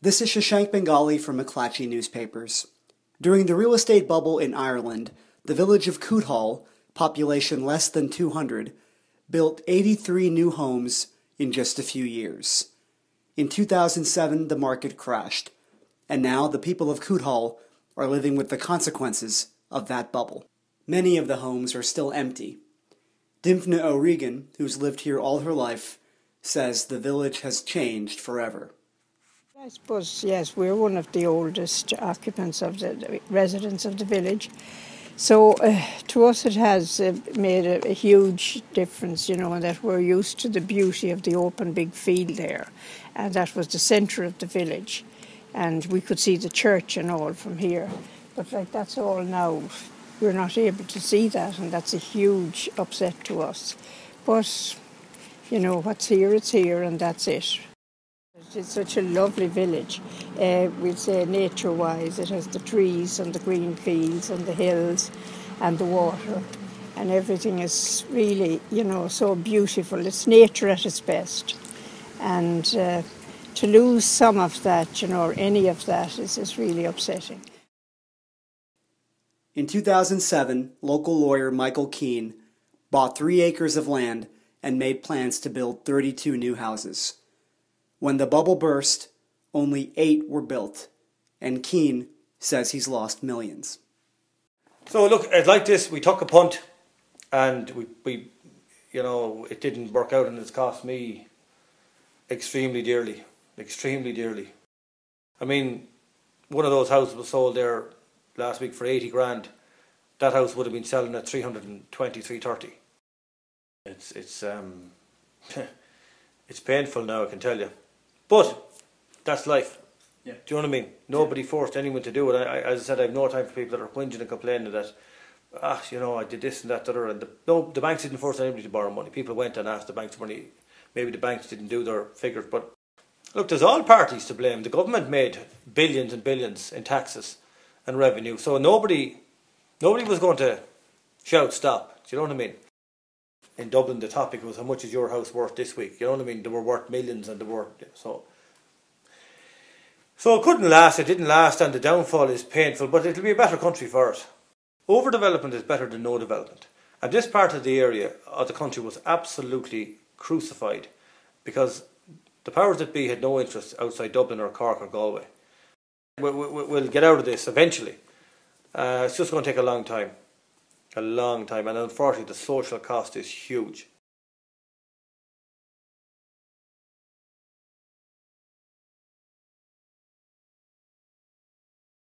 This is Shashank Bengali from McClatchy Newspapers. During the real estate bubble in Ireland, the village of Cootehall, population less than 200, built 83 new homes in just a few years. In 2007, the market crashed, and now the people of Cootehall are living with the consequences of that bubble. Many of the homes are still empty. Dimphna O'Regan, who's lived here all her life, says the village has changed forever. I suppose, yes, we're one of the oldest occupants of the residents of the village. So to us it has made a huge difference, in that we're used to the beauty of the open big field there. And that was the centre of the village. And we could see the church and all from here. But that's all now. We're not able to see that, and that's a huge upset to us. But, what's here, it's here, and that's it. It's such a lovely village. We'd say nature-wise, it has the trees and the green fields and the hills and the water, and everything is really, so beautiful. It's nature at its best. And to lose some of that, or any of that is really upsetting. In 2007, local lawyer Michael Keane bought 3 acres of land and made plans to build 32 new houses. When the bubble burst, only 8 were built, and Keane says he's lost millions. So look, like this, we took a punt, and we it didn't work out, and it's cost me extremely dearly. I mean, one of those houses was sold there last week for 80 grand. That house would have been selling at 320, 330. It's it's painful now, I can tell you. But that's life. Yeah. Do you know what I mean? Nobody forced anyone to do it. As I said, I have no time for people that are whinging and complaining that, I did this and that, the other. And the banks didn't force anybody to borrow money. People went and asked the banks for money. Maybe the banks didn't do their figures. But look, there's all parties to blame. The government made billions and billions in taxes and revenue. So nobody was going to shout stop. Do you know what I mean? In Dublin, the topic was how much is your house worth this week? You know what I mean? They were worth millions, and they were so it couldn't last. It didn't last, and the downfall is painful. But it'll be a better country for it. Overdevelopment is better than no development, and this part of the area of the country was absolutely crucified because the powers that be had no interest outside Dublin or Cork or Galway. We'll get out of this eventually. It's just going to take a long time, and unfortunately the social cost is huge.